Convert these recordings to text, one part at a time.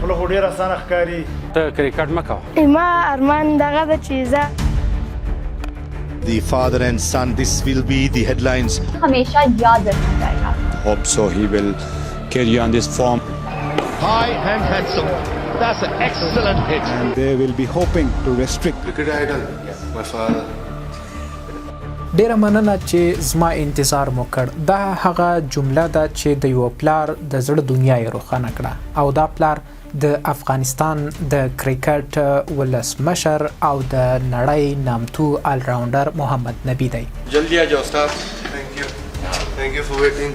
خوله خو ډېره اسانه ښکاري. ته کرېکټ مه کوه. ما ارمان دغه ده چې زه The father and son, this will be the headlines. हमेशा याद रखना जाएगा. Hope so he will carry on this form. High and handsome. That's an excellent hit. And they will be hoping to restrict. Cricket idol, my father. ډیره مننه چې زما انتظار مو کړ. دا هغه جمله ده چې د یو پلار د زړه دنیا یې روښانه کړه او دا پلار د افغانستان د کرکټ ولسمشر او د نړۍ نامتو آل راونډر محمد نبی دی. جلدی آ جاؤ استاد. Thank you for waiting.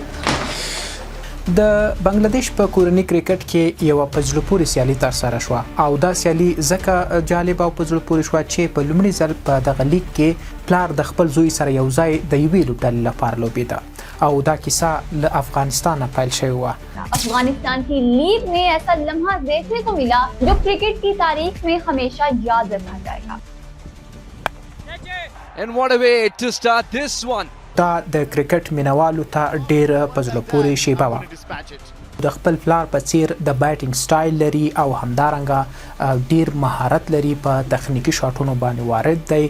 د بنگلاديش په کورني کرکټ کې یو په زړه پورې سیالي ترسره شوه او دا سیالي ځکه جالب او په زړه پورې شوه چې په لومړي ځل په دغه لیګ کې پلار د خپل زوی سره یو ځای د یوې لوبډلې لپاره لوبېده او دا کیسه له افغانستانه پیل شوې وه. अफगानिस्तान की लीग में ऐसा लम्हा देखने को मिला जो क्रिकेट की तारीख में हमेशा याद रखा जाएगा. And what a way to start this one. دا د کرکټ مینوالو ته ډېره په زړه پورې شیبه وه. د خپل پلار په څیر د بیټینګ سټایل لري او همدارنګه ډیر مهارت لري په تخنیکی شاټونو باندې وارد دی.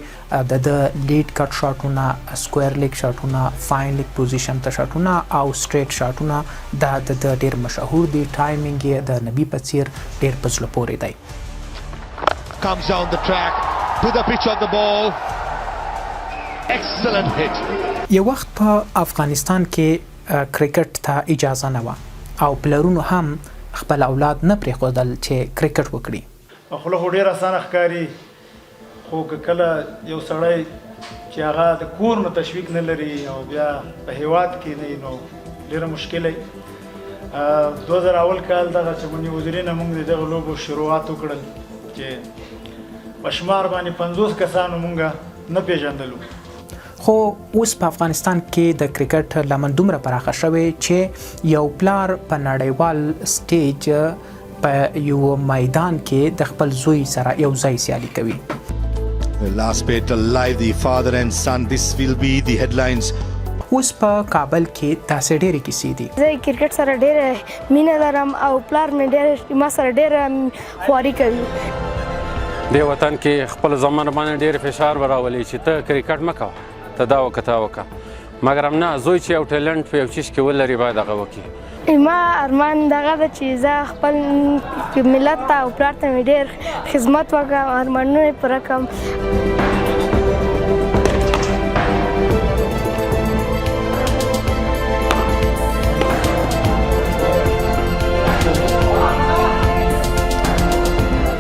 د لیډ کټ شاټونه، سکویر لیګ شاټونه، فاین لیګ پوزیشن ته شاټونه او سټریټ شاټونه دا د ډیر مشهور دي. ټایمینګ یې د نبی په څیر ډیر په زړه پورې دی. Comes down the track to the pitch of the ball. Excellent hit. یو وخت په افغانستان کې کرکټ ته اجازه نه وه او پلرونو هم خپل اولاد نه پرېښودل چې کرکټ وکړي. خوله خو ډېره اسانه ښکاري خو که کله یو سړی چې هغه د کور نه تشویق نه لري او بیا په هېواد کې نه نو ډېره مشکل دی. 2000 اول کال دغه چمني وزیري نه موږ د دغه لوبو شروعات وکړل چې په شمار باندې 50 کسانو موږ نه پېژندلو. خو اوس په افغانستان کې د کرکټ لمن دومره پراخه شوې چې یو پلار په نړیوال سټیج په یو میدان کې د خپل زوی سره یو ځای سیالي کوي. The last battle live, the father and son, this will be the headlines. اوس په کابل کې داسې ډېرې کیسې دي. زه کرکټ سره ډېره مینه لرم او پلار مې ما سره ډېره خواري کوي. دې وطن کې خپل زمان باندې ډېر فشار راولي چې ته کرکټ مه کوه، ته دا وکړه تا وکړه، مګر هم نه زوی چې یو ټیلنټ په یو چیز کې ولري باید هغه وکړي. ما ارمان دغه ده چې زه خپل ملت ته او پلار ته مې ډېر خدمت وکړم، ارمانونه یې پوره کړم.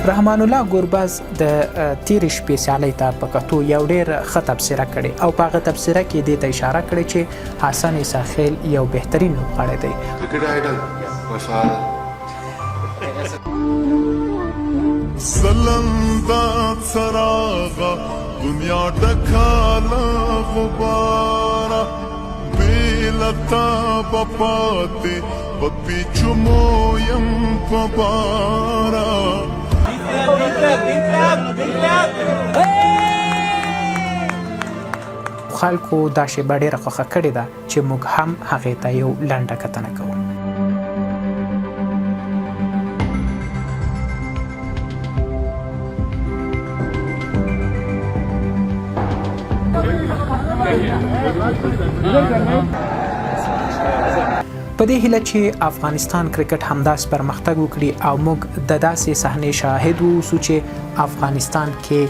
رحمان الله ګوربز د تیرې شپې سیالۍ ته په کتو یو ډېر ښه تبصره کړې او په هغه تبصره کې دې ته اشاره کړې چې حسن اساخیل یو بهترین لوبغاړی دی. Cricket idol, my father. سلندا څراغه دنیا ډکاله غباره بیلتا پپاتې په پیچو مو یم په باره. خلکو دا شیبه ډېره خوښه کړې ده چې موږ هم هغې ته یو لنډه کتنه کوو. په دې هیله چې افغانستان کرکټ همداسې پرمختګ وکړي او موږ د داسې صحنې شاهد واوسو چې افغانستان کې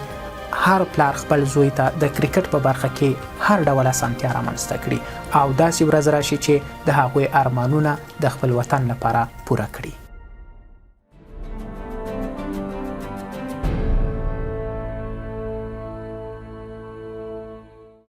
هر پلار خپل زوی ته د کرکټ په برخه کې هر ډول اسانتیا رامنځته کړي او داسې ورځ راشي چې د هغوی ارمانونه د خپل وطن لپاره پوره کړي.